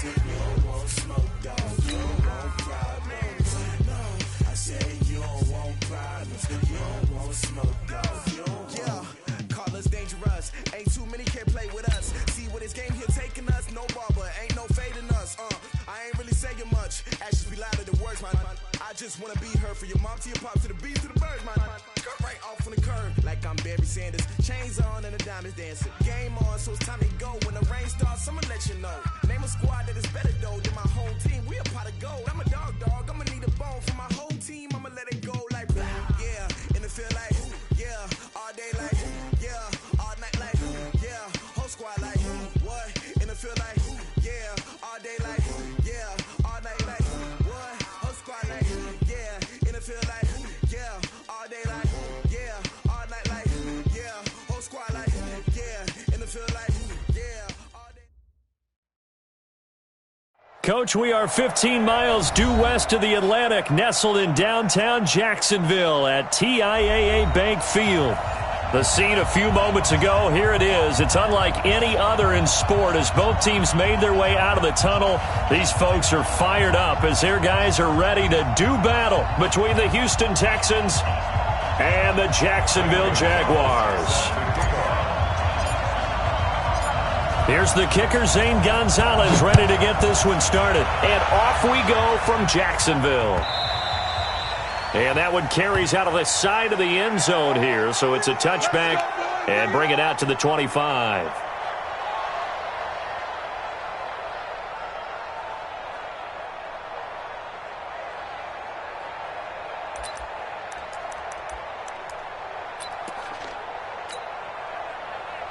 You don't want smoke, dog. You don't want problems. No, I said you don't want problems. You don't want smoke, dog. You don't want. Call us dangerous. Ain't too many can play with us. See where this game here taking us. No barber, ain't no fading us. I ain't really saying much. Actions be louder than words, man. I just wanna be heard from your mom to your pop to the beat to the birds, man. Cut right off on the curve like I'm Barry Sanders. Chains on and the diamonds dancing. Game on, so it's time to go. When the rain starts, I'ma let you know. Name a squad that is better though than my home team. We a pot of gold. I'm a dog. I'ma need a bone for my whole team. I'ma let it go like yeah. In the field like yeah. All day like yeah. All night like yeah. Whole squad like what? In the field like yeah. All day like yeah. All night like what? Whole squad like yeah. In the field like yeah. All day like yeah. All night like yeah. Whole squad like yeah. In the field like yeah. All day. Coach, we are 15 miles due west of the Atlantic, nestled in downtown Jacksonville at TIAA Bank Field. The scene a few moments ago, here it is. It's unlike any other in sport as both teams made their way out of the tunnel. These folks are fired up as their guys are ready to do battle between the Houston Texans and the Jacksonville Jaguars. Here's the kicker, Zane Gonzalez, ready to get this one started. And off we go from Jacksonville. And that one carries out of the side of the end zone here, so it's a touchback and bring it out to the 25.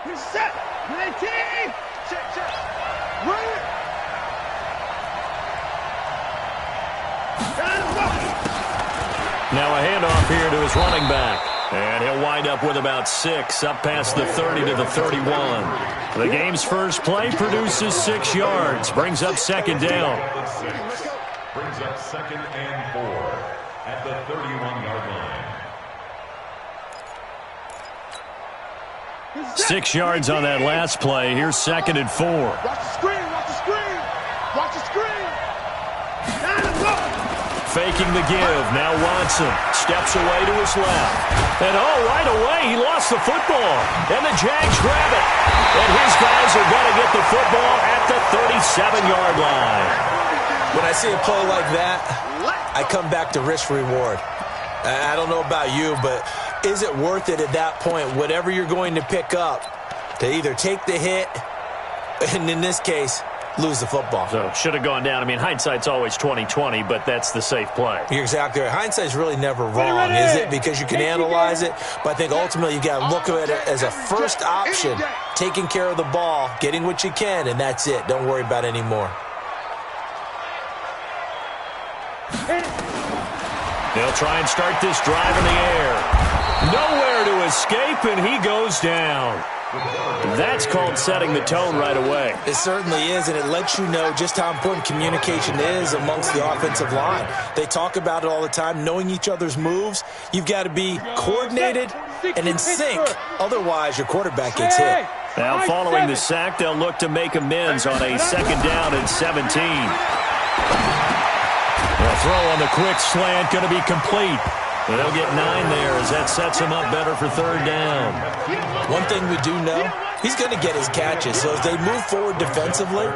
You're set. Red team. Check. Run it. Now a handoff here to his running back. And he'll wind up with about 6, up past the 30 to the 31. The game's first play produces 6 yards, brings up second down. Brings up 2nd and 4 at the 31-yard line. 6 yards on that last play. Here's 2nd and 4. Watch the screen. Watch the screen. Watch the screen. Faking the give. Now Watson steps away to his left. And right away, he lost the football. And the Jags grab it. And his guys are going to get the football at the 37-yard line. When I see a play like that, I come back to risk-reward. I don't know about you, but is it worth it at that point, whatever you're going to pick up, to either take the hit, and in this case, lose the football? So should have gone down. I mean, hindsight's always 20/20, but that's the safe play. You're exactly right. Hindsight's really never wrong, is it? Because you can analyze it, but I think ultimately you got to look at it as a first option, taking care of the ball, getting what you can, and that's it. Don't worry about it anymore. They'll try and start this drive in the air. Nowhere to escape, and he goes down. That's called setting the tone right away. It certainly is, and it lets you know just how important communication is amongst the offensive line. They talk about it all the time, knowing each other's moves. You've got to be coordinated and in sync. Otherwise, your quarterback gets hit. Now, following the sack, they'll look to make amends on a 2nd down and 17. The throw on the quick slant going to be complete. They'll get 9 there as that sets him up better for 3rd down. One thing we do know, he's going to get his catches. So as they move forward defensively,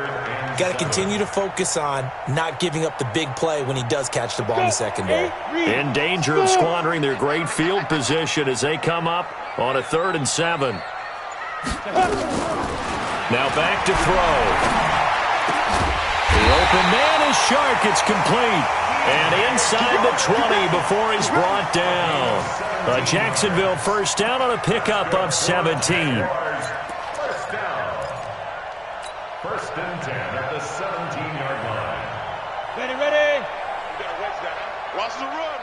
got to continue to focus on not giving up the big play when he does catch the ball in the secondary. In danger of squandering their great field position as they come up on a 3rd and 7. Now back to throw. The open man is Shark. It's complete. And inside the 20 before he's brought down. A Jacksonville first down on a pickup of 17. First down. 1st and 10 at the 17-yard line. Ready. Watch the run.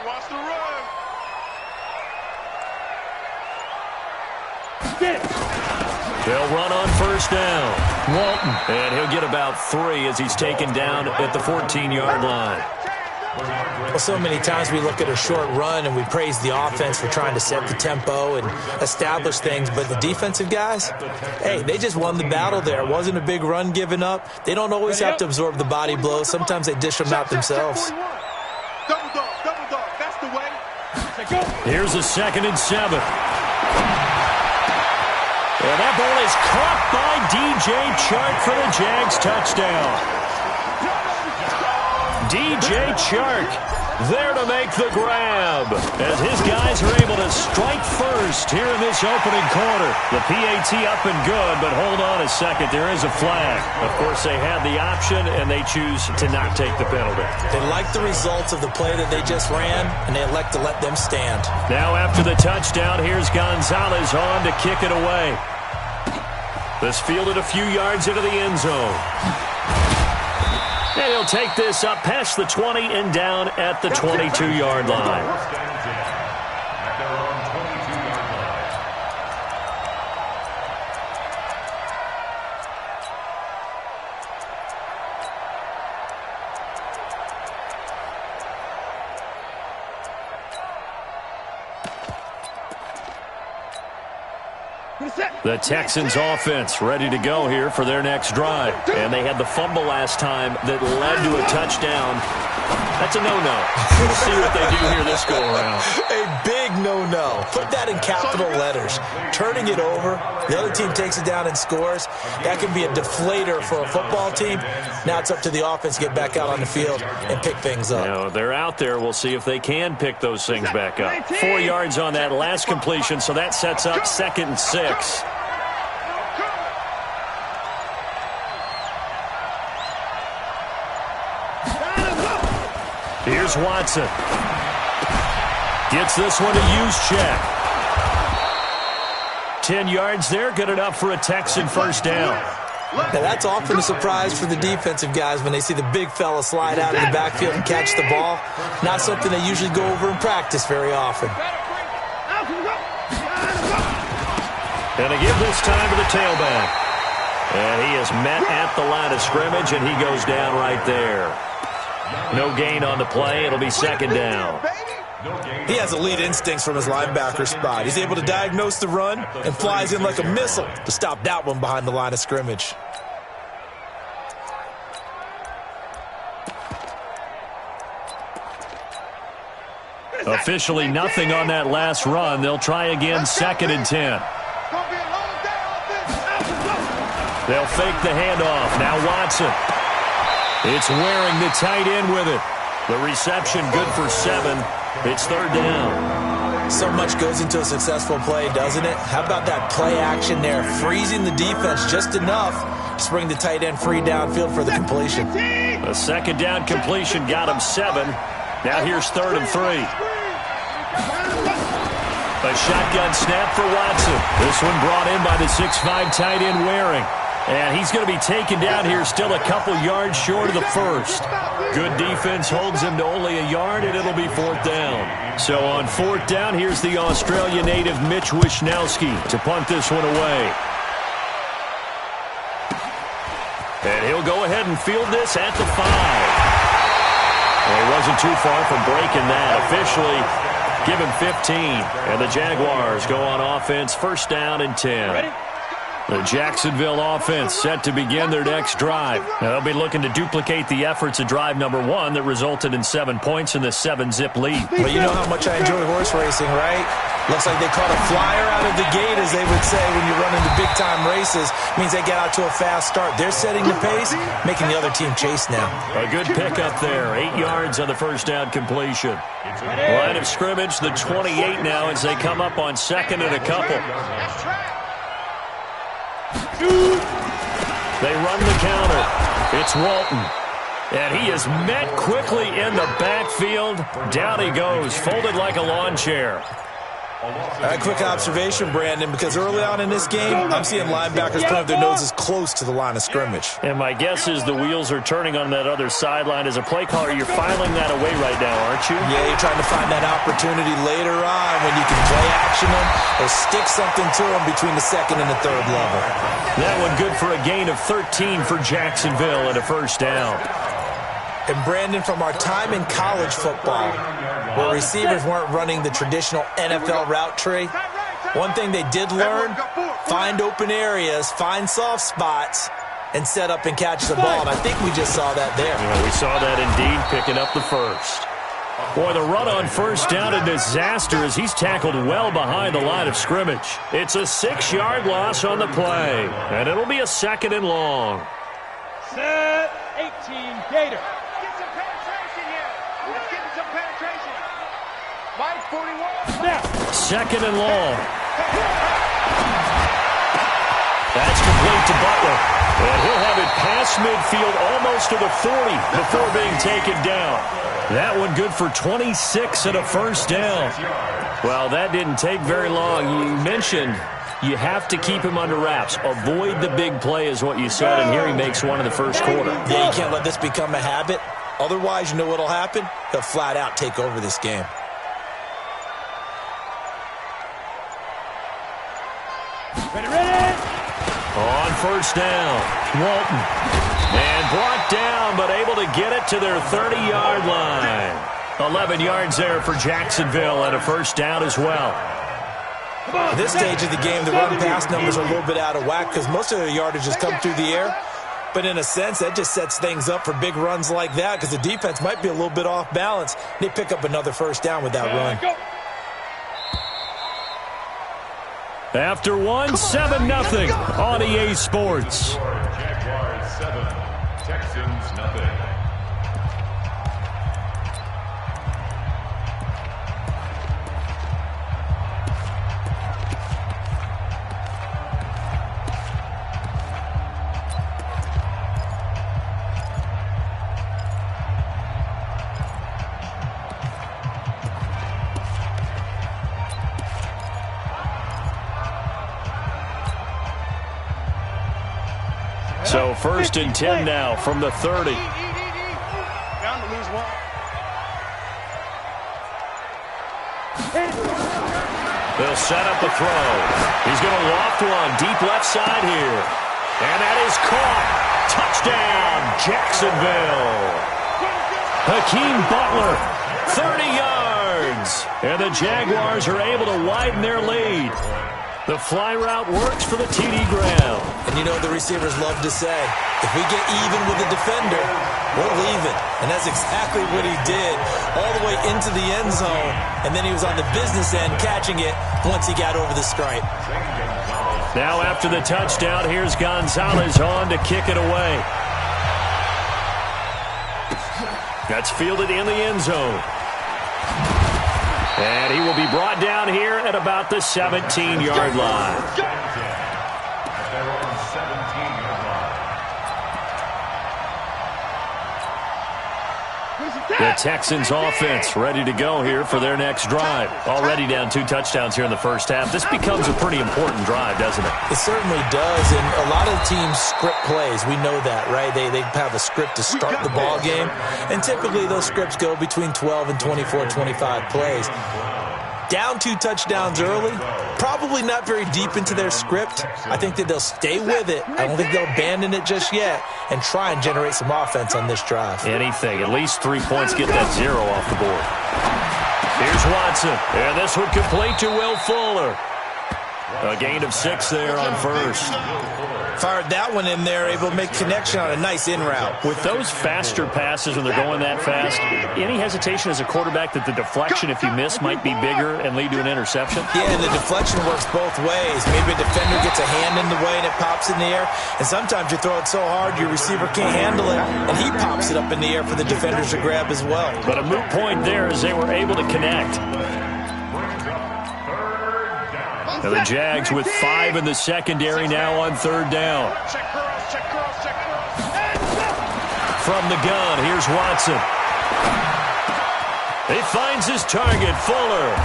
They'll run on first down. Walton. And he'll get about 3 as he's taken down at the 14-yard line. Well, so many times we look at a short run and we praise the offense for trying to set the tempo and establish things, but the defensive guys, hey, they just won the battle there. It wasn't a big run given up. They don't always have to absorb the body blows. Sometimes they dish them out themselves. Double dog, that's the way. Here's a 2nd and 7. And that ball is caught by DJ Chark for the Jags touchdown. DJ Chark there to make the grab as his guys are able to strike first here in this opening quarter. The PAT up and good, but hold on a second. There is a flag. Of course, they had the option, and they choose to not take the penalty. They like the results of the play that they just ran, and they elect to let them stand. Now after the touchdown, here's Gonzalez on to kick it away. This fielded a few yards into the end zone. And he'll take this up past the 20 and down at the 22-yard line. The Texans offense ready to go here for their next drive. And they had the fumble last time that led to a touchdown. That's a no-no. We'll see what they do here this go-around. A big no-no. Put that in capital letters. Turning it over, the other team takes it down and scores. That can be a deflator for a football team. Now it's up to the offense to get back out on the field and pick things up. Now, they're out there. We'll see if they can pick those things back up. 4 yards on that last completion, so that sets up 2nd and 6. Here's Watson. Gets this one to Juszczyk. 10 yards there, good enough for a Texan first down. Now that's often a surprise for the defensive guys when they see the big fella slide out of the backfield and catch the ball. Not something they usually go over in practice very often. And they give this time to the tailback. And he is met at the line of scrimmage, and he goes down right there. No gain on the play. It'll be 2nd down. He has elite instincts from his linebacker spot. He's able to diagnose the run and flies in like a missile to stop that one behind the line of scrimmage. Officially nothing on that last run. They'll try again, 2nd and 10. They'll fake the handoff. Now Watson. It's wearing the tight end with it. The reception good for 7. It's 3rd down. So much goes into a successful play, doesn't it? How about that play action there? Freezing the defense just enough to bring the tight end free downfield for the completion. A 2nd down completion got him 7. Now here's 3rd and 3. A shotgun snap for Watson. This one brought in by the 6'5 tight end Waring. And he's going to be taken down here still a couple yards short of the first. Good defense holds him to only a yard, and it'll be 4th down. So on 4th down, here's the Australia native Mitch Wishnowsky to punt this one away. And he'll go ahead and field this at the 5. Well, he wasn't too far from breaking that. Officially, give him 15. And the Jaguars go on offense, 1st down and 10. Ready? The Jacksonville offense set to begin their next drive. They'll be looking to duplicate the efforts of drive number 1 that resulted in 7 points in the 7-zip lead. But you know how much I enjoy horse racing, right? Looks like they caught a flyer out of the gate, as they would say when you run into big-time races. Means they get out to a fast start. They're setting the pace, making the other team chase now. A good pickup there. 8 yards on the first down completion. Line of scrimmage, the 28 now as they come up on 2nd and a couple. They run the counter. It's Walton. And he is met quickly in the backfield. Down he goes, folded like a lawn chair. A quick observation, Brandon, because early on in this game, I'm seeing linebackers put up their noses close to the line of scrimmage. And my guess is the wheels are turning on that other sideline. As a play caller, you're filing that away right now, aren't you? Yeah, you're trying to find that opportunity later on when you can play action them or stick something to them between the 2nd and the 3rd level. That one good for a gain of 13 for Jacksonville and a 1st down. And Brandon, from our time in college football, where receivers weren't running the traditional NFL route tree, one thing they did learn, find open areas, find soft spots, and set up and catch the ball. And I think we just saw that there. Yeah, we saw that indeed, picking up the first. Boy, the run on first down, a disaster as he's tackled well behind the line of scrimmage. It's a 6-yard loss on the play, and it'll be a 2nd and long. Set 18, Gator. Get some penetration here. Let's get some penetration. Mike 41. Snap. 2nd and long. That's complete to Butler. And he'll have it past midfield almost to the 40 before being taken down. That one good for 26 and a first down. Well, that didn't take very long. You mentioned you have to keep him under wraps. Avoid the big play is what you said, and here he makes one in the first quarter. Yeah, you can't let this become a habit. Otherwise, you know what will happen? He'll flat out take over this game. Ready. On first down, Walton. And brought down, but able to get it to their 30-yard line. 11 yards there for Jacksonville and a first down as well. At this stage of the game, the run-pass numbers are a little bit out of whack because most of their yardage has come through the air. But in a sense, that just sets things up for big runs like that because the defense might be a little bit off balance. They pick up another first down with that run. After one, 7-0 on EA Sports. Jaguars 7, Texans nothing. So 1st and 10 now from the 30. Down to lose one. They'll set up the throw. He's going to loft one deep left side here. And that is caught. Touchdown, Jacksonville. Hakeem Butler, 30 yards. And the Jaguars are able to widen their lead. The fly route works for the TD Graham. And you know the receivers love to say, if we get even with the defender, we're leaving. And that's exactly what he did all the way into the end zone. And then he was on the business end catching it once he got over the stripe. Now after the touchdown, here's Gonzalez on to kick it away. That's fielded in the end zone. And he will be brought down here at about the 17-yard line. The Texans offense ready to go here for their next drive. Already down 2 touchdowns here in the first half. This becomes a pretty important drive, doesn't it? It certainly does, and a lot of teams script plays. We know that, right? They have a script to start the ball game, and typically those scripts go between 12 and 24, 25 plays. Down 2 touchdowns early, probably not very deep into their script. I think that they'll stay with it. I don't think they'll abandon it just yet and try and generate some offense on this drive. Anything, at least 3 points, get that 0 off the board. Here's Watson, and this one complete to Will Fuller. A gain of 6 there on first. Fired that one in there, able to make connection on a nice in route. With those faster passes when they're going that fast, any hesitation as a quarterback that the deflection, if you miss, might be bigger and lead to an interception? Yeah, and the deflection works both ways. Maybe a defender gets a hand in the way and it pops in the air. And sometimes you throw it so hard your receiver can't handle it, and he pops it up in the air for the defenders to grab as well. But a moot point there as they were able to connect. Now the Jags with 5 in the secondary now on 3rd down. From the gun, here's Watson. He finds his target, Fuller.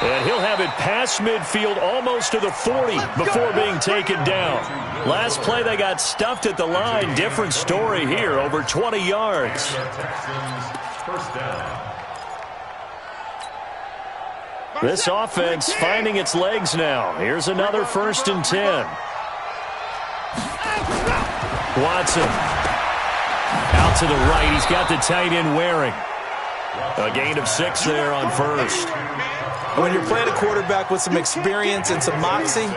And he'll have it past midfield almost to the 40 before being taken down. Last play they got stuffed at the line. Different story here, over 20 yards. First down. This offense finding its legs now. Here's another 1st and 10. Watson. Out to the right. He's got the tight end Waring. A gain of 6 there on first. When you're playing a quarterback with some experience and some moxie,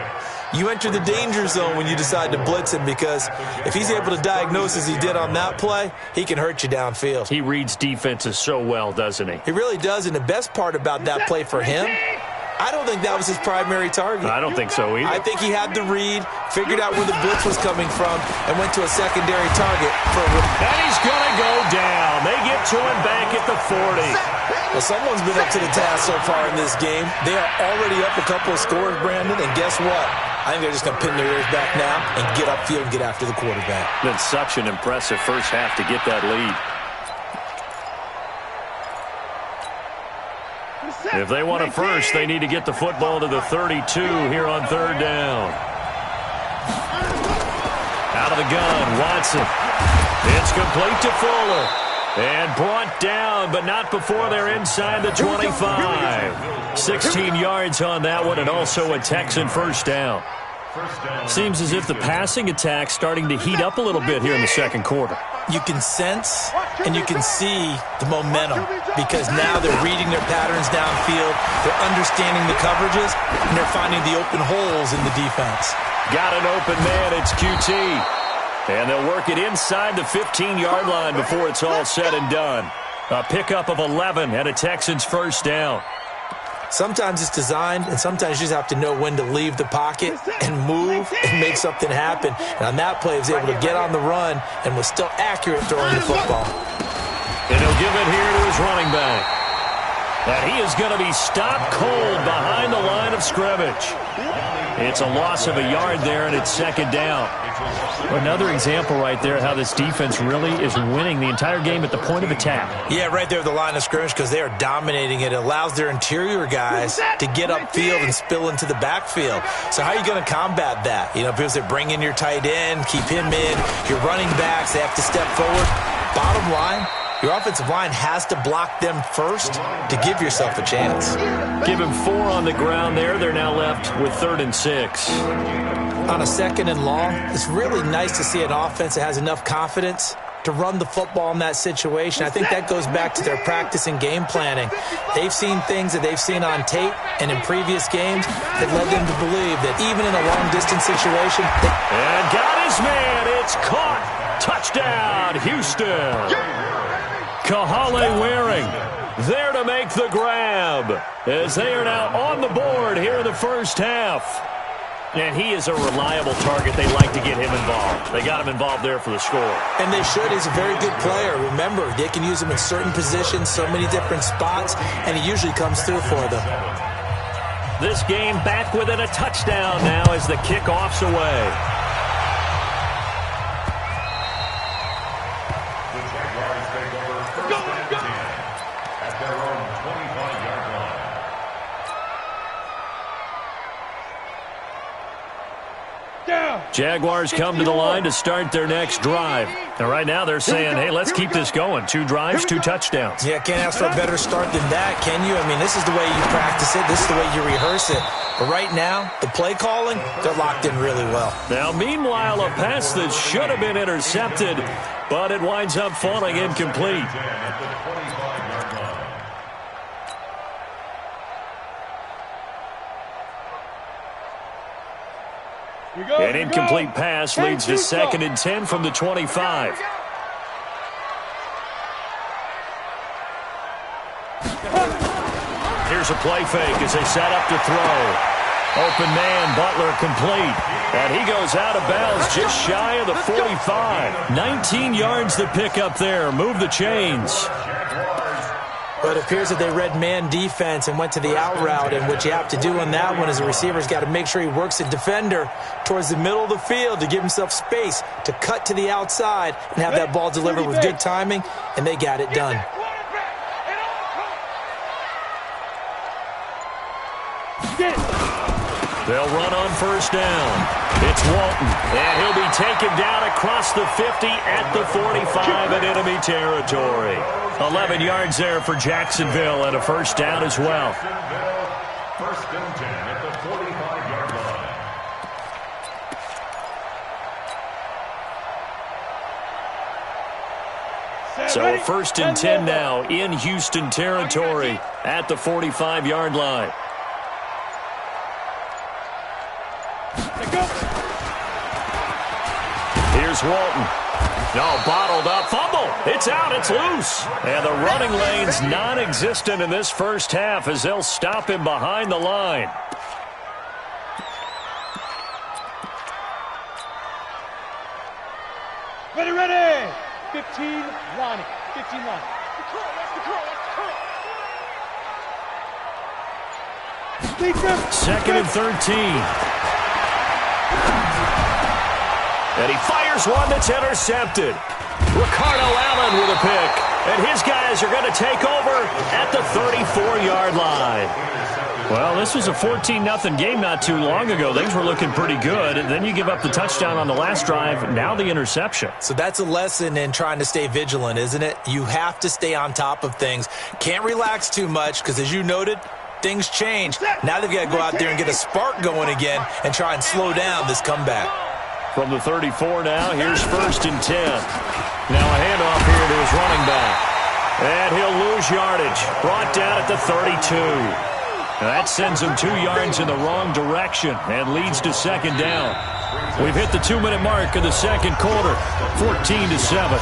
you enter the danger zone when you decide to blitz him, because if he's able to diagnose as he did on that play, he can hurt you downfield. He reads defenses so well, doesn't he? He really does, and the best part about that play for him, I don't think that was his primary target. I don't think so either. I think he had the read, figured out where the blitz was coming from, and went to a secondary target. And he's going to go down. They get to him back at the 40. Well, someone's been up to the task so far in this game. They are already up a couple of scores, Brandon, and guess what? I think they're just going to pin their ears back now and get upfield and get after the quarterback. Been such an impressive first half to get that lead. If they want a first, they need to get the football to the 32 here on third down. Out of the gun, Watson. It's complete to Fuller. And brought down, but not before they're inside the 25. 16 yards on that one, and also a Texan first down. Seems as if the passing attack's starting to heat up a little bit here in the second quarter. You can sense and you can see the momentum, because now they're reading their patterns downfield, they're understanding the coverages, and they're finding the open holes in the defense. Got an open man, it's QT. And they'll work it inside the 15-yard line before it's all said and done. A pickup of 11 and a Texans first down. Sometimes it's designed, and sometimes you just have to know when to leave the pocket and move and make something happen. And on that play, he was able to get on the run and was still accurate throwing the football. And he'll give it here to his running back. And he is going to be stopped cold behind the line of scrimmage. It's a loss of a yard there, and it's second down. Another example right there how this defense really is winning the entire game at the point of attack. Yeah, right there at the line of scrimmage, because they are dominating it. It allows their interior guys to get upfield and spill into the backfield. So how are you going to combat that? You know, because they bring in your tight end, keep him in. Your running backs, they have to step forward. Bottom line, your offensive line has to block them first to give yourself a chance. Give him 4 on the ground there. They're now left with 3rd and 6. On a 2nd and long, it's really nice to see an offense that has enough confidence to run the football in that situation. I think that goes back to their practice and game planning. They've seen things that they've seen on tape and in previous games that led them to believe that even in a long-distance situation... And got his man. It's caught. Touchdown, Houston. Kahale Waring there to make the grab as they are now on the board here in the first half. And he is a reliable target. They like to get him involved. They got him involved there for the score. And they should. He's a very good player. Remember, they can use him in certain positions, so many different spots, and he usually comes through for them. This game back within a touchdown now as the kickoff's away. Jaguars come to the line to start their next drive. And right now they're saying, hey, let's keep this going. 2 drives, 2 touchdowns. Yeah, can't ask for a better start than that, can you? I mean, this is the way you practice it. This is the way you rehearse it. But right now, the play calling, they're locked in really well. Now, meanwhile, a pass that should have been intercepted, but it winds up falling incomplete. An incomplete pass leads to 2nd and 10 from the 25. Here's a play fake as they set up to throw. Open man, Butler complete. And he goes out of bounds just shy of the 45. 19 yards to pick up there. Move the chains. But it appears that they read man defense and went to the out route, and what you have to do on that one is the receiver's got to make sure he works the defender towards the middle of the field to give himself space to cut to the outside and have that ball delivered with good timing, and they got it done. They'll run on first down. It's Walton, and he'll be taken down across the 50 at the 45 in enemy territory. 11 yards there for Jacksonville and a first down as well. First and 10 at the 45-yard line. So a 1st and 10 now in Houston territory at the 45-yard line. Here's Walton. No, bottled up. Fumble. It's out. It's loose. And the running lane's non-existent in this first half as they'll stop him behind the line. Ready. 15 Lonnie. 15 Lonnie. Second and 13. And he fires one that's intercepted. Ricardo Allen with a pick. And his guys are going to take over at the 34-yard line. Well, this was a 14-0 game not too long ago. Things were looking pretty good. And then you give up the touchdown on the last drive. Now the interception. So that's a lesson in trying to stay vigilant, isn't it? You have to stay on top of things. Can't relax too much because, as you noted, things change. Now they've got to go out there and get a spark going again and try and slow down this comeback. From the 34 now, here's 1st and 10. Now a handoff here to his running back. And he'll lose yardage. Brought down at the 32. That sends him 2 yards in the wrong direction and leads to 2nd down. We've hit the 2-minute mark of the second quarter, 14-7.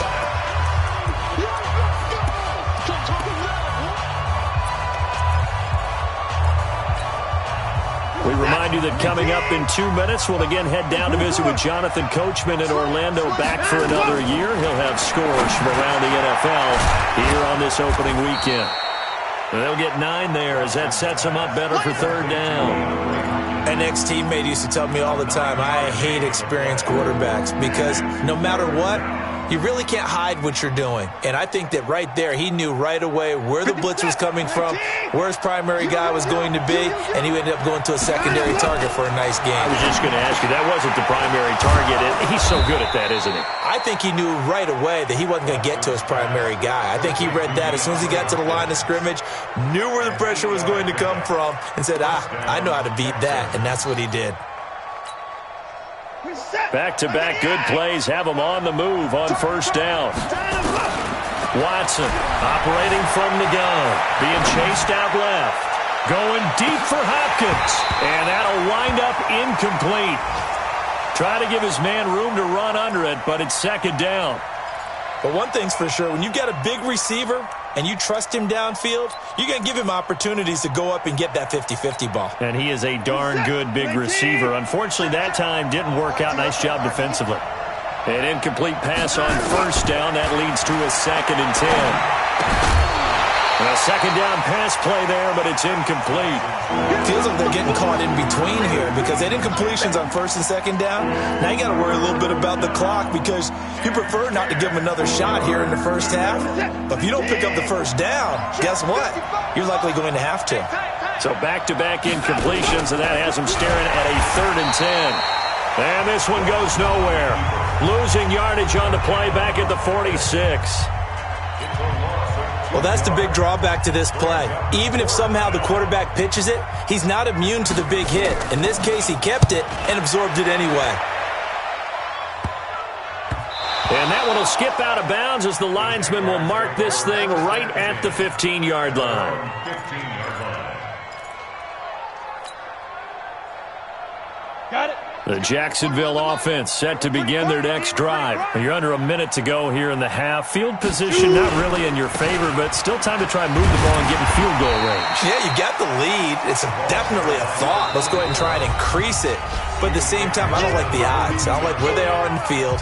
We remind you that coming up in 2 minutes, we'll again head down to visit with Jonathan Coachman in Orlando, back for another year. He'll have scores from around the NFL here on this opening weekend. They'll get 9 there as that sets them up better for 3rd down. An ex-teammate used to tell me all the time, I hate experienced quarterbacks because no matter what, you really can't hide what you're doing. And I think that right there, he knew right away where the blitz was coming from, where his primary guy was going to be, and he ended up going to a secondary target for a nice game. I was just going to ask you, that wasn't the primary target. He's so good at that, isn't he? I think he knew right away that he wasn't going to get to his primary guy. I think he read that as soon as he got to the line of scrimmage, knew where the pressure was going to come from, and said, I know how to beat that, and that's what he did. Back-to-back good plays have him on the move on 1st down. Watson operating from the gun, being chased out left. Going deep for Hopkins, and that'll wind up incomplete. Try to give his man room to run under it, but it's 2nd down. But one thing's for sure, when you've got a big receiver and you trust him downfield, you're going to give him opportunities to go up and get that 50-50 ball. And he is a darn good big receiver. Unfortunately, that time didn't work out. Nice job defensively. An incomplete pass on 1st down. That leads to a 2nd and 10. A 2nd down pass play there, but it's incomplete. Feels like they're getting caught in between here because they had incompletions on 1st and 2nd down. Now you got to worry a little bit about the clock because you prefer not to give them another shot here in the first half. But if you don't pick up the 1st down, guess what? You're likely going to have to. So back-to-back incompletions, and that has them staring at a 3rd and 10. And this one goes nowhere. Losing yardage on the play back at the 46. Well, that's the big drawback to this play. Even if somehow the quarterback pitches it, he's not immune to the big hit. In this case, he kept it and absorbed it anyway. And that one will skip out of bounds as the linesman will mark this thing right at the 15-yard line. Got it. The Jacksonville offense set to begin their next drive. You're under a minute to go here in the half. Field position not really in your favor, but still time to try and move the ball and get in field goal range. Yeah, you got the lead. It's definitely a thought. Let's go ahead and try and increase it. But at the same time, I don't like the odds. I don't like where they are in the field.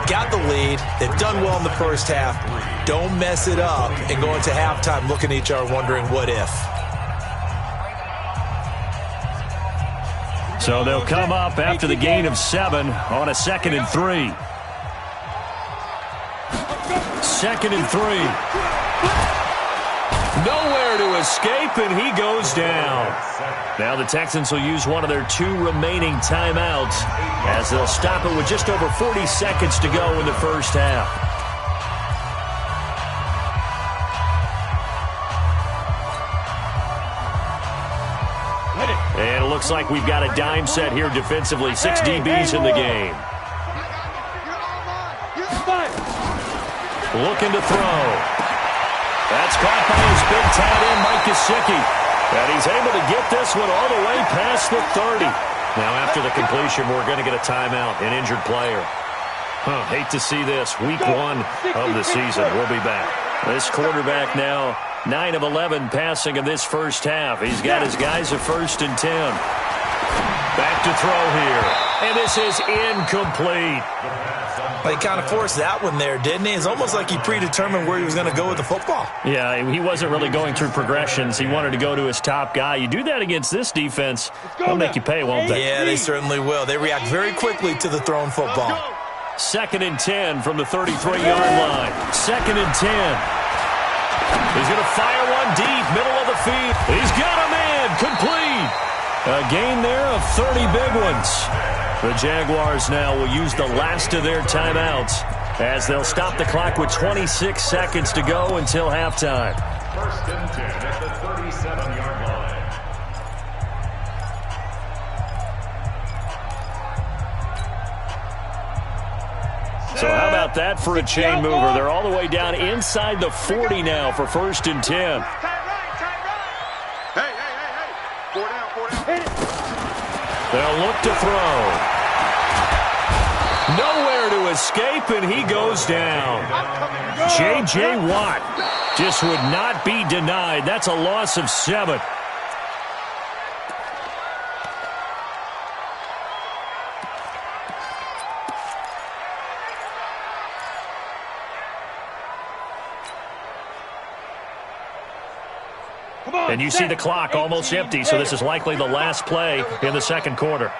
Got the lead. They've done well in the first half. Don't mess it up and go into halftime looking at each other wondering what if. So they'll come up after the gain of 7 on a 2nd and 3. 2nd and 3. Nowhere to escape, and he goes down. Now the Texans will use one of their 2 remaining timeouts as they'll stop it with just over 40 seconds to go in the first half. And it looks like we've got a dime set here defensively. 6 DBs in the game. looking to throw. That's caught by his big tight end, Mike Gesicki. And he's able to get this one all the way past the 30. Now, after the completion, we're going to get a timeout, an injured player. Hate to see this. Week 1 of the season. We'll be back. This quarterback now 9 of 11 passing in this first half. He's got his guys at 1st and 10. Back to throw here. And this is incomplete. Well, he kind of forced that one there, didn't he? It's almost like he predetermined where he was going to go with the football. Yeah, he wasn't really going through progressions. He wanted to go to his top guy. You do that against this defense, they'll make you pay, won't they? Yeah, they certainly will. They react very quickly to the thrown football. 2nd and 10 from the 33-yard line. 2nd and 10. He's going to fire one deep, middle of the field. He's got a man, complete. A gain there of 30 big ones. The Jaguars now will use the last of their timeouts as they'll stop the clock with 26 seconds to go until halftime. 1st and 10 at the 37-yard line. So how about that for a chain mover? They're all the way down inside the 40 now for 1st and 10. Hey. 4 down. They'll look to throw. Nowhere to escape, and he goes down. J.J. Watt just would not be denied. That's a loss of 7. And you see the clock almost empty, so this is likely the last play in the second quarter.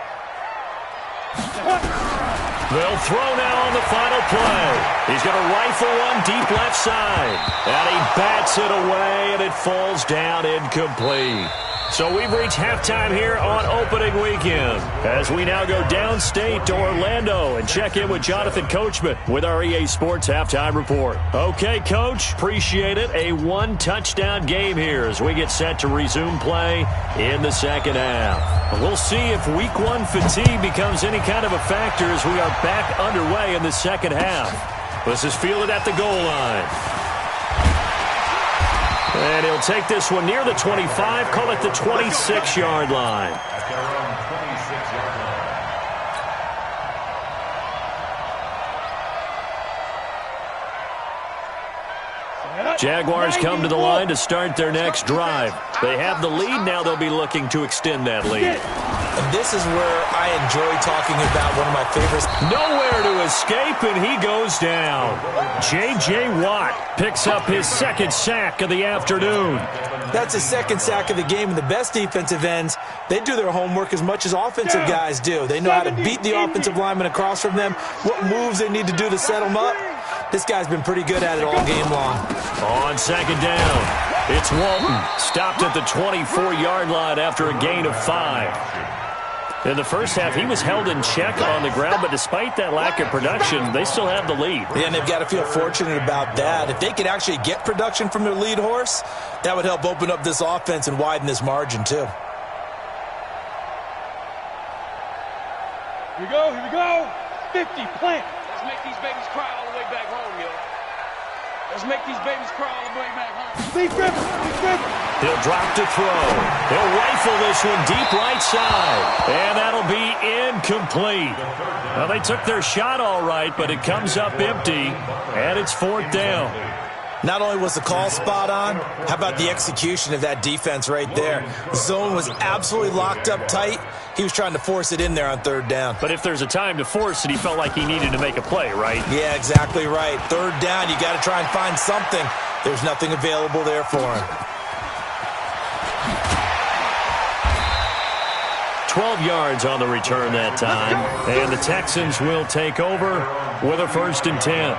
They'll throw now on the final play. He's going to rifle one deep left side. And he bats it away, and it falls down incomplete. So we've reached halftime here on opening weekend as we now go downstate to Orlando and check in with Jonathan Coachman with our EA Sports Halftime Report. Okay, Coach, appreciate it. A 1-touchdown game here as we get set to resume play in the second half. We'll see if Week 1 fatigue becomes any kind of a factor as we are back underway in the second half. This is fielded at the goal line. And he'll take this one near the 25, call it the 26-yard line. At their own 26-yard line. Jaguars come to the line to start their next drive. They have the lead. Now they'll be looking to extend that lead. And this is where I enjoy talking about one of my favorites. Nowhere to escape, and he goes down. J.J. Watt picks up his 2nd sack of the afternoon. That's his 2nd sack of the game, and the best defensive ends, they do their homework as much as offensive guys do. They know how to beat the offensive lineman across from them, what moves they need to do to set them up. This guy's been pretty good at it all game long. On 2nd down, it's Walton. Stopped at the 24-yard line after a gain of 5. In the first half, he was held in check on the ground, but despite that lack of production, they still have the lead. Yeah, and they've got to feel fortunate about that. If they could actually get production from their lead horse, that would help open up this offense and widen this margin, too. Here we go. 50, plant. Let's make these babies cry all the way back home, yo. Let's make these babies cry all the way back home. Lee Griffin. He'll drop to throw. He'll rifle this one deep right side. And that'll be incomplete. Well, they took their shot all right, but it comes up empty. And it's 4th down. Not only was the call spot on, how about the execution of that defense right there? Zone was absolutely locked up tight. He was trying to force it in there on 3rd down. But if there's a time to force it, he felt like he needed to make a play, right? Yeah, exactly right. 3rd down, you got to try and find something. There's nothing available there for him. 12 yards on the return that time. And the Texans will take over with a 1st and 10.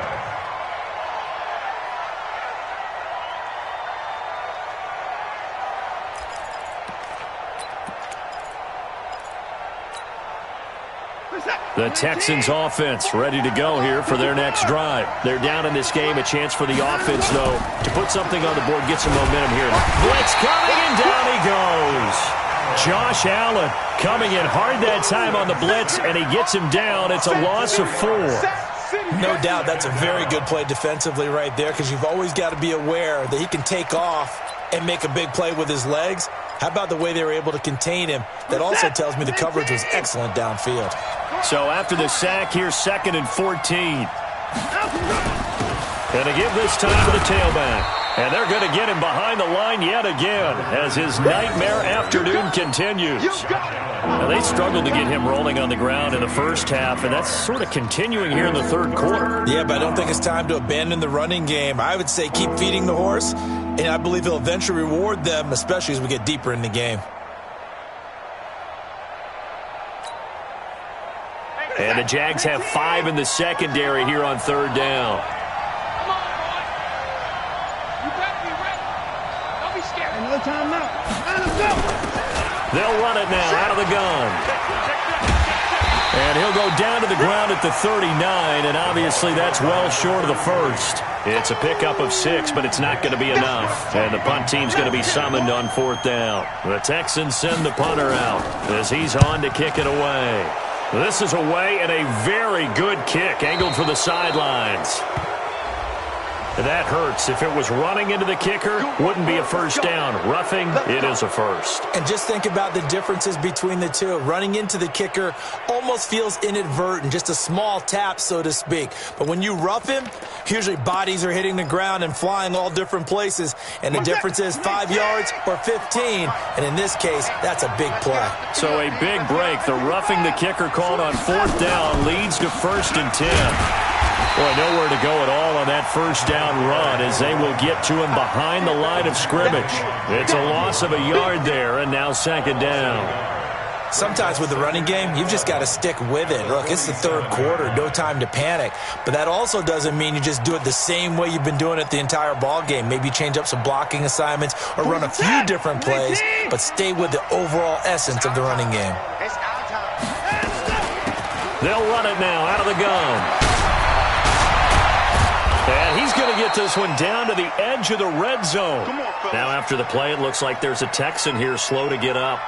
The Texans offense ready to go here for their next drive. They're down in this game. A chance for the offense, though, to put something on the board, get some momentum here. Blitz coming, and down he goes. Josh Allen coming in hard that time on the blitz, and he gets him down. It's a loss of 4. No doubt that's a very good play defensively right there, because you've always got to be aware that he can take off and make a big play with his legs. How about the way they were able to contain him? That also tells me the coverage was excellent downfield. So after the sack, here's 2nd and 14. And to give this time to the tailback. And they're going to get him behind the line yet again as his nightmare afternoon continues. Now, they struggled to get him rolling on the ground in the first half, and that's sort of continuing here in the third quarter. Yeah, but I don't think it's time to abandon the running game. I would say keep feeding the horse, and I believe he'll eventually reward them, especially as we get deeper in the game. And the Jags have 5 in the secondary here on 3rd down. Another timeout. They'll run it now out of the gun. And he'll go down to the ground at the 39, and obviously that's well short of the first. It's a pickup of 6, but it's not going to be enough. And the punt team's going to be summoned on 4th down. The Texans send the punter out as he's on to kick it away. This is away and a very good kick, angled for the sidelines. That hurts. If it was running into the kicker, wouldn't be a first down. Roughing, it is a first. And just think about the differences between the two. Running into the kicker almost feels inadvertent, just a small tap, so to speak. But when you rough him, usually bodies are hitting the ground and flying all different places. And the difference is 5 yards or 15. And in this case, that's a big play. So a big break. The roughing the kicker called on 4th down leads to 1st and 10. Boy, nowhere to go at all on that first down run as they will get to him behind the line of scrimmage. It's a loss of a yard there, and now 2nd down. Sometimes with the running game, you've just got to stick with it. Look, it's the 3rd quarter, no time to panic. But that also doesn't mean you just do it the same way you've been doing it the entire ball game. Maybe change up some blocking assignments or run a few different plays, but stay with the overall essence of the running game. They'll run it now out of the gun. And he's going to get this one down to the edge of the red zone. Now after the play, it looks like there's a Texan here slow to get up.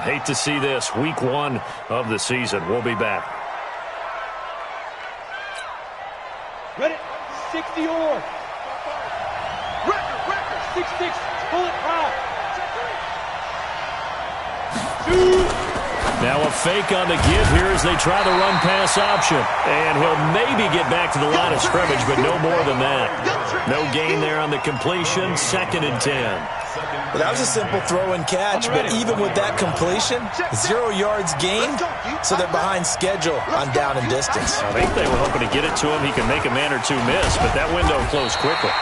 Hate to see this. Week 1 of the season. We'll be back. Ready? 60 or. Record. 6-6. Bullet drive. Now a fake on the give here as they try the run-pass option. And he'll maybe get back to the line of scrimmage, but no more than that. No gain there on the completion. 2nd and 10. Well, that was a simple throw and catch, but even with that completion, 0 yards gained, so they're behind schedule on down and distance. I think they were hoping to get it to him. He can make a man or two miss, but that window closed quickly.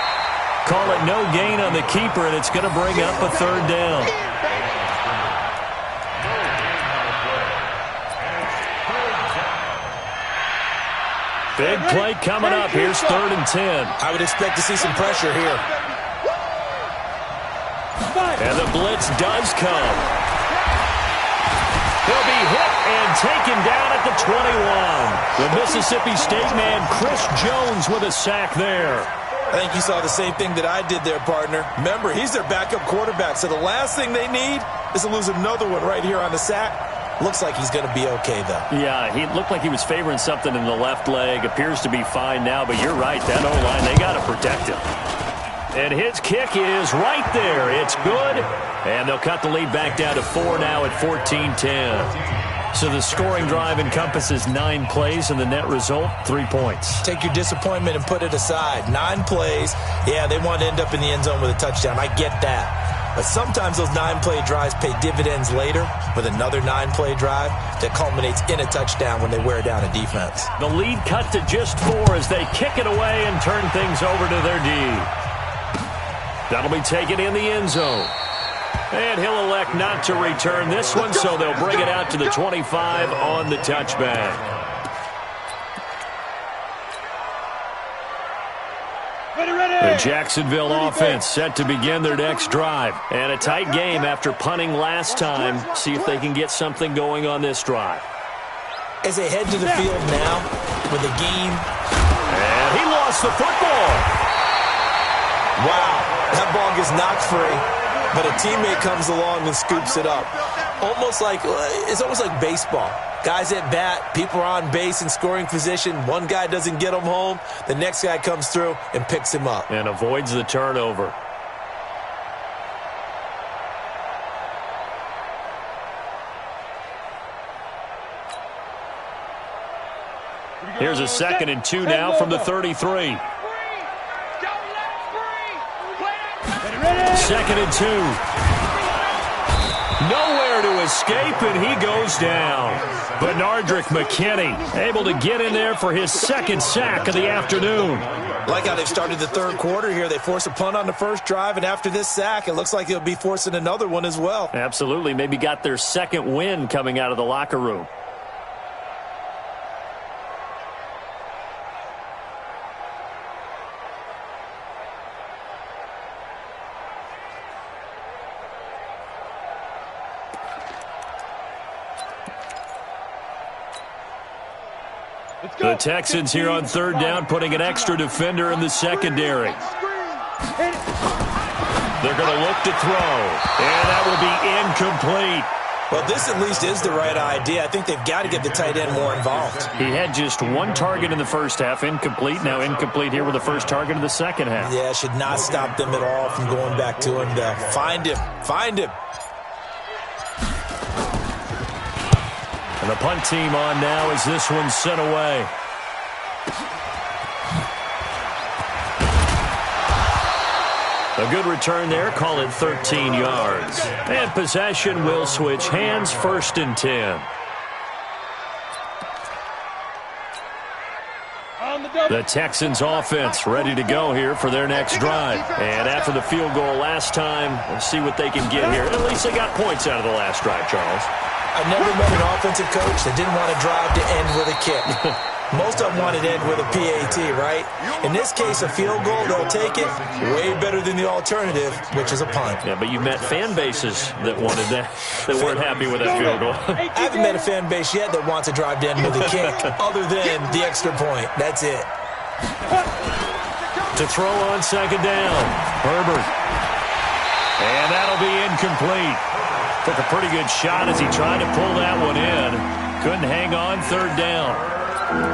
Call it no gain on the keeper, and it's going to bring up a 3rd down. Big play coming up. Here's 3rd and 10. I would expect to see some pressure here. And the blitz does come. He'll be hit and taken down at the 21. The Mississippi State man, Chris Jones, with a sack there. I think you saw the same thing that I did there, partner. Remember, he's their backup quarterback, so the last thing they need is to lose another one right here on the sack. Looks like he's going to be okay, though. Yeah, he looked like he was favoring something in the left leg. Appears to be fine now, but you're right. That O-line, they got to protect him. And his kick is right there. It's good. And they'll cut the lead back down to 4 now at 14-10. So the scoring drive encompasses 9 plays, and the net result, 3 points. Take your disappointment and put it aside. 9 plays. Yeah, they want to end up in the end zone with a touchdown. I get that. But sometimes those 9-play drives pay dividends later with another 9-play drive that culminates in a touchdown when they wear down a defense. The lead cut to just 4 as they kick it away and turn things over to their D. That'll be taken in the end zone. And he'll elect not to return this one, so they'll bring it out to the 25 on the touchback. The Jacksonville offense set to begin their next drive. And a tight game after punting last time. See if they can get something going on this drive. As they head to the field now with a game. And he lost the football. Wow, that ball gets knocked free. but a teammate comes along and scoops it up. It's almost like baseball. Guys at bat, people are on base in scoring position. One guy doesn't get him home. The next guy comes through and picks him up. And avoids the turnover. Here's a 2nd and 2 now from the 33. 2nd and 2. Nowhere to escape, and he goes down. Benardrick McKinney able to get in there for his 2nd sack of the afternoon. Like how they've started the 3rd quarter here. They force a punt on the first drive, and after this sack, it looks like they'll be forcing another one as well. Absolutely. Maybe got their 2nd win coming out of the locker room. The Texans here on 3rd down, putting an extra defender in the secondary. They're going to look to throw, and that will be incomplete. Well, this at least is the right idea. I think they've got to get the tight end more involved. He had just 1 target in the first half, incomplete. Now incomplete here with the first target of the second half. Yeah, should not stop them at all from going back to him. Find him. Find him. And the punt team on now as this one's sent away. A good return there. Call it 13 yards. And possession will switch hands. 1st and 10. The Texans offense ready to go here for their next drive. And after the field goal last time, let's see what they can get here. At least they got points out of the last drive, Charles. I've never met an offensive coach that didn't want to drive to end with a kick. Most of them wanted to end with a PAT, right? In this case, a field goal, they'll take it. Way better than the alternative, which is a punt. Yeah, but you've met fan bases that wanted that, that weren't happy with that field goal. I haven't met a fan base yet that wants to drive to end with a kick, other than the extra point. That's it. To throw on 2nd down, Herbert. And that'll be incomplete. Took a pretty good shot as he tried to pull that one in. Couldn't hang on 3rd down.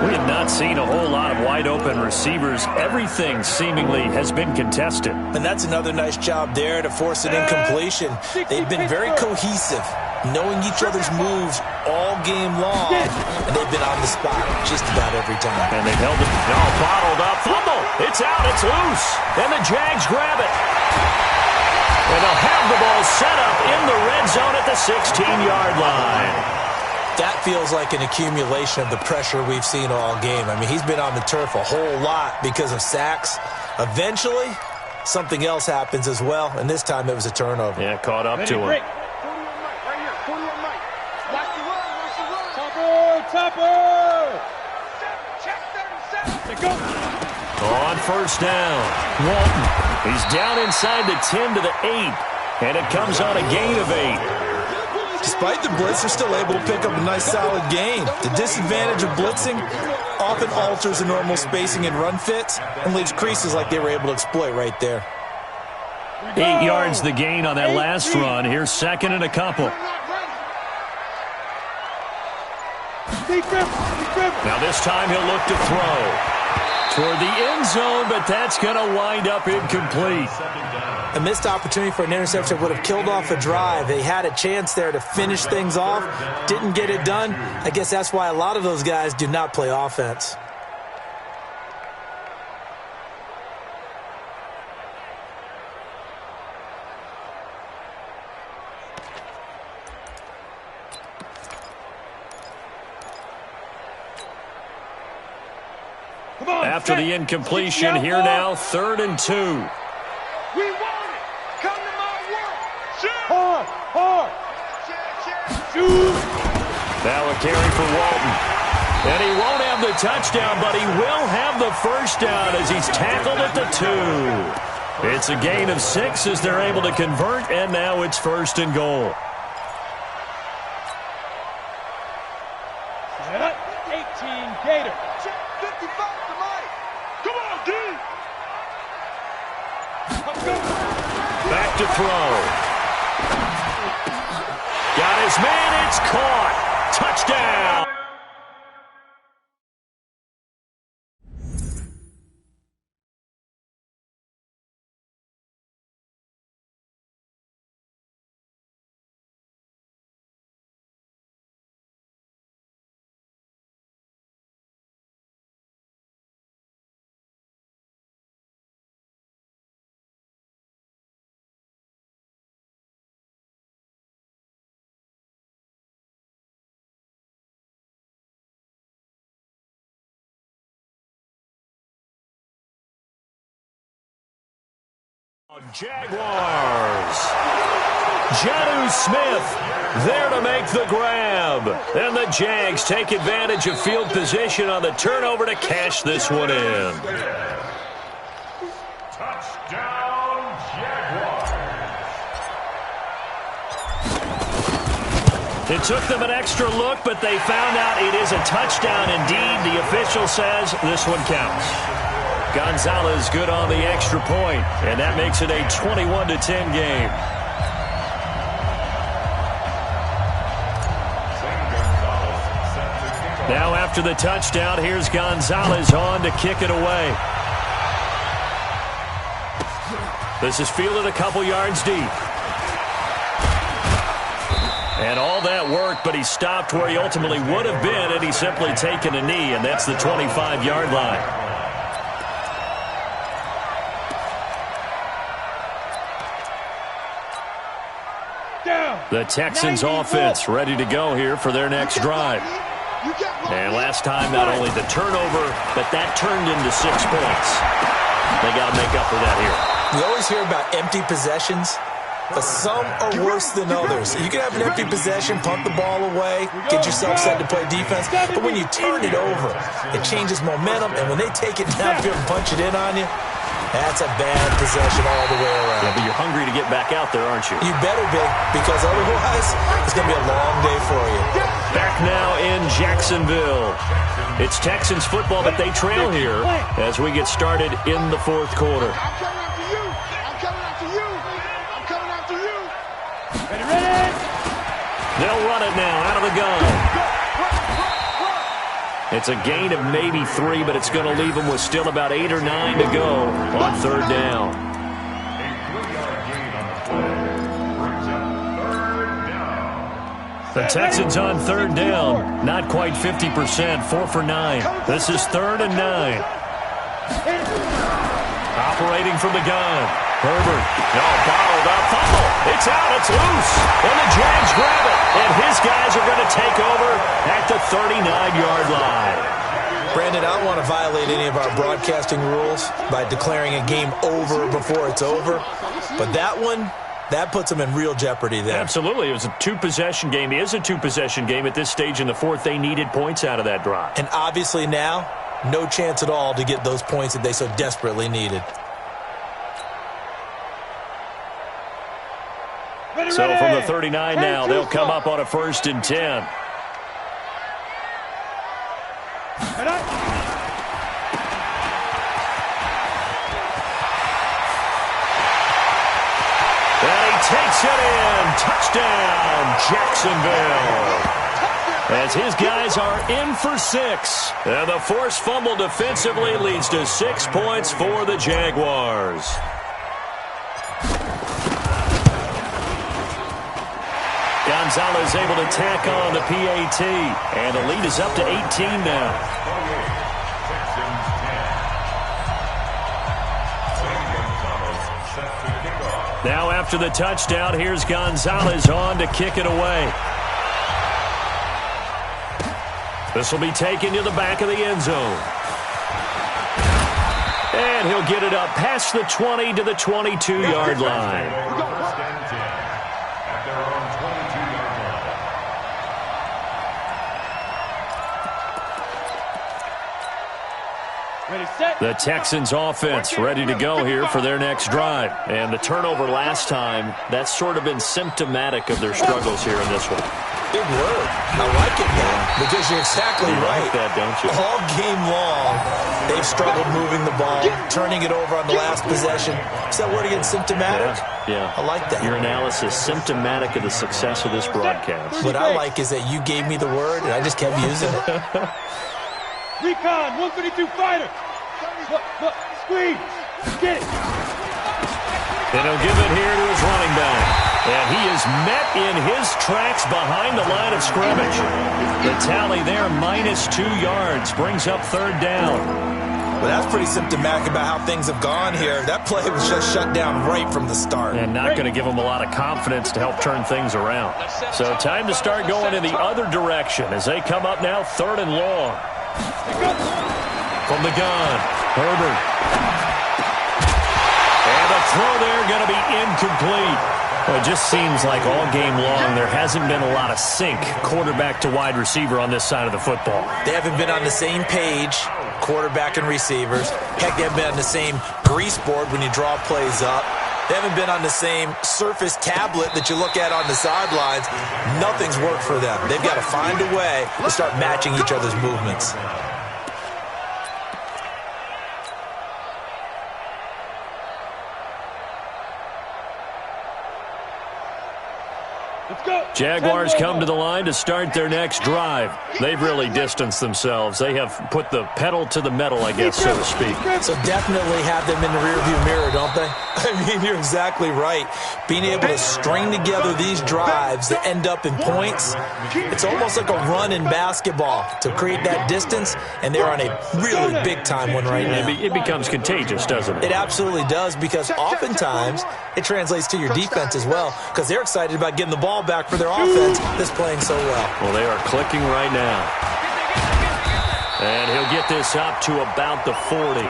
We have not seen a whole lot of wide-open receivers. Everything seemingly has been contested. And that's another nice job there to force an incompletion. They've been very cohesive, knowing each other's moves all game long, and they've been on the spot just about every time. And they've held it all bottled up. Fumble! It's out. It's loose. And the Jags grab it. And they'll have the ball set up in the red zone at the 16-yard line. That feels like an accumulation of the pressure we've seen all game. I mean, he's been on the turf a whole lot because of sacks. Eventually, something else happens as well, and this time it was a turnover. Yeah, caught up to him. 41 Mike, right here, 41 Mike. Watch the run, watch the run. Topper! Check 37. Go. On 1st down, Walton. He's down inside the 10 to the 8, and it comes on a gain of 8. Despite the blitz, they're still able to pick up a nice solid gain. The disadvantage of blitzing often alters the normal spacing and run fits and leaves creases like they were able to exploit right there. 8 yards the gain on that last run. Here's 2nd and a couple. Now this time he'll look to throw toward the end zone, but that's going to wind up incomplete. A missed opportunity for an interception would have killed off a drive. They had a chance there to finish things off, didn't get it done. I guess that's why a lot of those guys do not play offense. After the incompletion, here now, 3rd and 2. We want it. Come to my world. Shoot. Hard. Shoot. Now a carry for Walton. And he won't have the touchdown, but he will have the 1st down as he's tackled at the 2. It's a gain of 6 as they're able to convert, and now it's 1st and goal. 18 Gator. 55 to Mike. Come on, D. Back to throw. Got his man. It's caught. Touchdown. Jaguars. Jonnu Smith there to make the grab. And the Jags take advantage of field position on the turnover to cash this one in. Touchdown, Jaguars. It took them an extra look, but they found out it is a touchdown indeed. The official says this one counts. Gonzalez good on the extra point, and that makes it a 21-10 game. Now after the touchdown, here's Gonzalez on to kick it away. This is fielded a couple yards deep. And all that work, but he stopped where he ultimately would have been had he simply taken a knee, and that's the 25-yard line. The Texans offense ready to go here for their next drive. And last time, not only the turnover, but that turned into 6 points. They got to make up for that here. We always hear about empty possessions, but some are worse than others. You can have an empty possession, punt the ball away, get yourself set to play defense, but when you turn it over, it changes momentum, and when they take it downfield and punch it in on you, that's a bad possession all the way around. Yeah, but you're hungry to get back out there, aren't you? You better be, because otherwise it's going to be a long day for you. Back now in Jacksonville. It's Texans football, but they trail here as we get started in the fourth quarter. I'm coming after you. I'm coming after you. I'm coming after you. Ready? They'll run it now out of the gun. It's a gain of maybe 3, but it's going to leave them with still about 8 or 9 to go on third down. A 3-yard gain on the play brings up third down. The Texans on third down, not quite 50%, 4 for 9. This is 3rd and 9. Operating from the gun. Herbert, bottled up, fumble. It's out, it's loose. And the Jags grab it. And his guys are going to take over at the 39-yard line. Brandon, I don't want to violate any of our broadcasting rules by declaring a game over before it's over. But that one, that puts them in real jeopardy there. Absolutely. It was a two-possession game. It is a two-possession game at this stage in the fourth. They needed points out of that drive. And obviously now, no chance at all to get those points that they so desperately needed. So from the 39 now, they'll come up on a 1st and 10. And he takes it in. Touchdown, Jacksonville. As his guys are in for 6. And the forced fumble defensively leads to 6 points for the Jaguars. Gonzalez able to tack on the PAT. And the lead is up to 18 now. Now after the touchdown, here's Gonzalez on to kick it away. This will be taken to the back of the end zone. And he'll get it up past the 20 to the 22-yard line. The Texans offense ready to go here for their next drive. And the turnover last time, that's sort of been symptomatic of their struggles here in this one. Big word. I like it now. Because you're exactly right. Like that, don't you? All game long, they've struggled moving the ball, turning it over on the last possession. Is that word again, symptomatic? Yeah. I like that. Your analysis, symptomatic of the success of this broadcast. What I like is that you gave me the word, and I just kept using it. Recon, 152 fighter. Look, squeeze. Get it. And he'll give it here to his running back. And he is met in his tracks behind the line of scrimmage. The tally there, -2 yards, brings up 3rd down. Well, that's pretty symptomatic about how things have gone here. That play was just shut down right from the start. And not going to give him a lot of confidence to help turn things around. So time to start going in the other direction as they come up now 3rd and long. From the gun, Herbert. And the throw there going to be incomplete. Well, it just seems like all game long there hasn't been a lot of sync quarterback to wide receiver on this side of the football. They haven't been on the same page, quarterback and receivers. Heck, they haven't been on the same grease board when you draw plays up. They haven't been on the same Surface tablet that you look at on the sidelines. Nothing's worked for them. They've got to find a way to start matching each other's movements. Jaguars come to the line to start their next drive. They've really distanced themselves. They have put the pedal to the metal, I guess, so to speak. So definitely have them in the rearview mirror, don't they? I mean, you're exactly right. Being able to string together these drives that end up in points, it's almost like a run in basketball to create that distance, and they're on a really big-time one right now. It becomes contagious, doesn't it? It absolutely does, because oftentimes it translates to your defense as well, because they're excited about getting the ball back for their offense that's playing so well. Well, they are clicking right now. And he'll get this up to about the 40.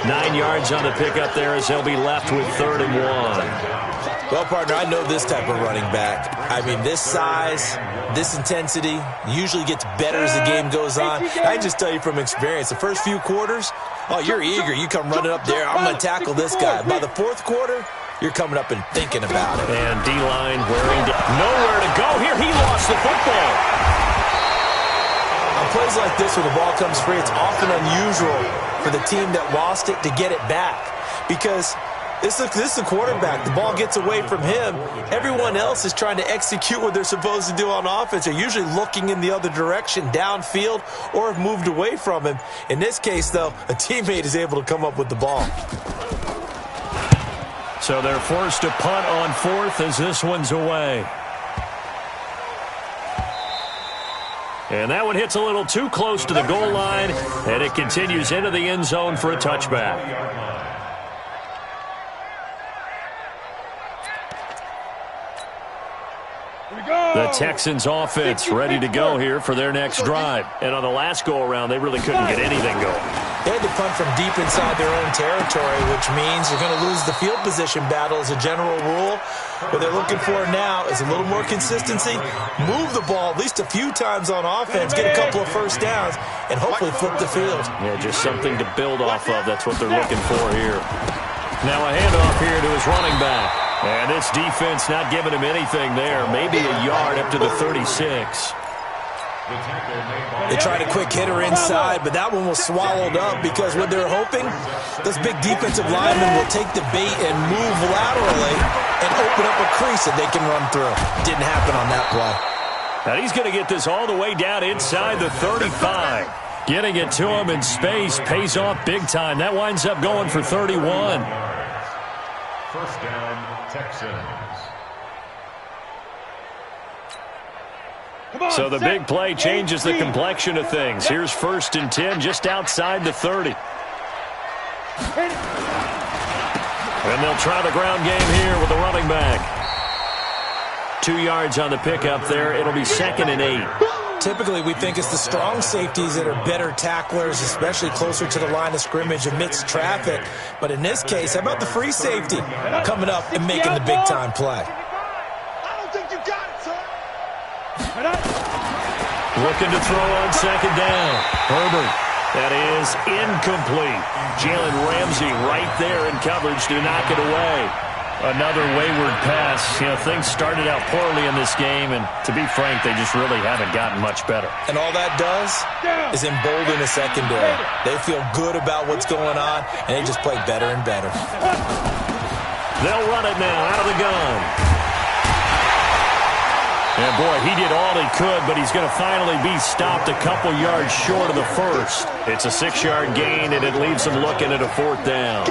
9 yards on the pickup there as they'll be left with 3rd and 1. Well, partner, I know this type of running back. I mean, this size, this intensity usually gets better as the game goes on. I just tell you from experience, the first few quarters, oh, you're eager. You come running up there, I'm going to tackle this guy. By the 4th quarter, you're coming up and thinking about it. And D-line wearing nowhere to go here. He lost the football. On plays like this where the ball comes free, it's often unusual for the team that lost it to get it back. Because this is the quarterback. The ball gets away from him. Everyone else is trying to execute what they're supposed to do on offense. They're usually looking in the other direction, downfield, or have moved away from him. In this case, though, a teammate is able to come up with the ball. So they're forced to punt on 4th as this one's away. And that one hits a little too close to the goal line, and it continues into the end zone for a touchback. The Texans offense ready to go here for their next drive. And on the last go-around, they really couldn't get anything going. They had to punt from deep inside their own territory, which means you're going to lose the field position battle as a general rule. What they're looking for now is a little more consistency, move the ball at least a few times on offense, get a couple of first downs, and hopefully flip the field. Yeah, just something to build off of. That's what they're looking for here. Now a handoff here to his running back. And this defense not giving him anything there. Maybe a yard up to the 36. They tried a quick hitter inside, but that one was swallowed up because what they're hoping, those big defensive linemen will take the bait and move laterally and open up a crease that they can run through. Didn't happen on that play. And he's going to get this all the way down inside the 35. Getting it to him in space pays off big time. That winds up going for 31. First down, Texans. So the big play changes the complexion of things. Here's 1st and 10 just outside the 30. And they'll try the ground game here with the running back. 2 yards on the pickup there. It'll be 2nd and 8. Typically, we think it's the strong safeties that are better tacklers, especially closer to the line of scrimmage amidst traffic. But in this case, how about the free safety coming up and making the big-time play? I don't think you got it, son. Looking to throw on 2nd down. Herbert. That is incomplete. Jalen Ramsey right there in coverage to knock it away. Another wayward pass. You know, things started out poorly in this game, and to be frank, they just really haven't gotten much better. And all that does is embolden the secondary. They feel good about what's going on, and they just play better and better. They'll run it now out of the gun. And boy, he did all he could, but he's going to finally be stopped a couple yards short of the first. It's a 6-yard gain, and it leaves them looking at a 4th down.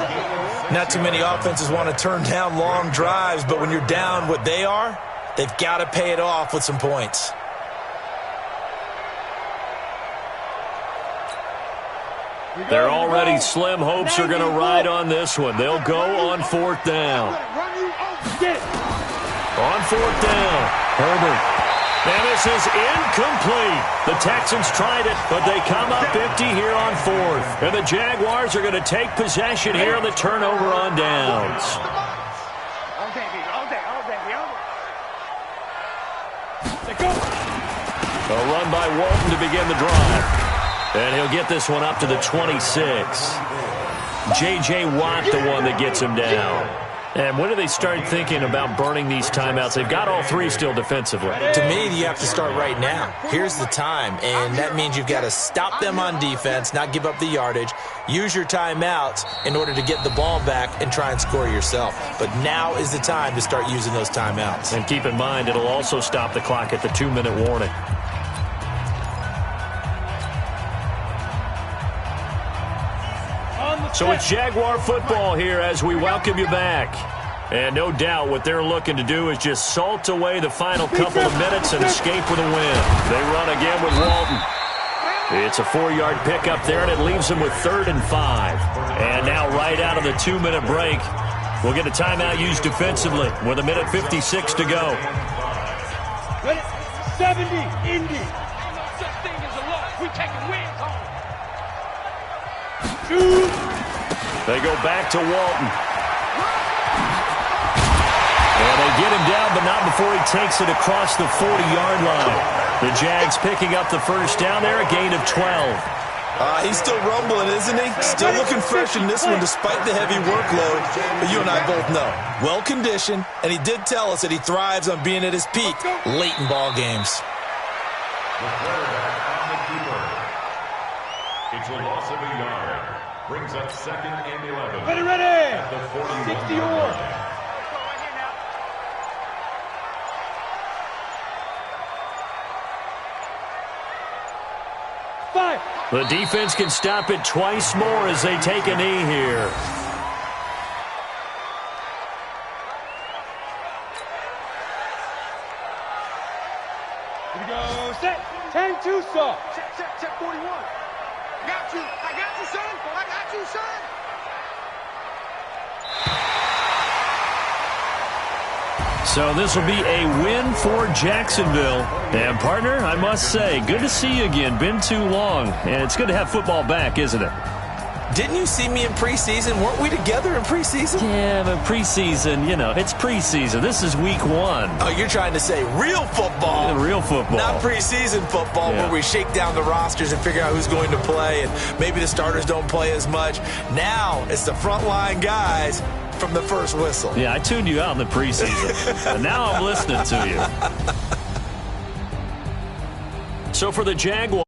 Not too many offenses want to turn down long drives, but when you're down what they are, they've got to pay it off with some points. They're already slim hopes are going to ride on this one. They'll go on 4th down. On 4th down, Herbert. And this is incomplete. The Texans tried it, but they come up empty here on 4th. And the Jaguars are going to take possession here on the turnover on downs. A run by Walton to begin the drive. And he'll get this one up to the 26. J.J. Watt, the one that gets him down. And when do they start thinking about burning these timeouts? They've got all 3 still defensively. To me, you have to start right now. Here's the time, and that means you've got to stop them on defense, not give up the yardage, use your timeouts in order to get the ball back and try and score yourself. But now is the time to start using those timeouts. And keep in mind, it'll also stop the clock at the 2-minute warning. So it's Jaguar football here as we welcome you back. And no doubt what they're looking to do is just salt away the final couple of minutes and escape with a win. They run again with Walton. It's a 4-yard pickup there, and it leaves them with 3rd and 5. And now right out of the 2-minute break, we'll get a timeout used defensively with 1:56 to go. 70, Indy. No such thing as a loss. We taking wins home. They go back to Walton. And they get him down, but not before he takes it across the 40-yard line. The Jags picking up the first down there, a gain of 12. He's still rumbling, isn't he? Still looking fresh in this one despite the heavy workload. But you and I both know, well-conditioned, and he did tell us that he thrives on being at his peak late in ball games. The quarterback on the keeper. It's a loss of a yard. Brings up 2nd and 11. Ready. At the 41 yard. The defense can stop it twice more as they take a knee here. Here we go. Set. 10-2 stop. Check 41. I got you, son. I got you, son. So this will be a win for Jacksonville. And, partner, I must say, good to see you again. Been too long. And it's good to have football back, isn't it? Didn't you see me in preseason? Weren't we together in preseason? Yeah, but preseason, you know, it's preseason. This is week 1. Oh, you're trying to say real football. Yeah, real football. Not preseason football where we shake down the rosters and figure out who's going to play, and maybe the starters don't play as much. Now it's the frontline guys from the first whistle. Yeah, I tuned you out in the preseason. And now I'm listening to you. So for the Jaguars,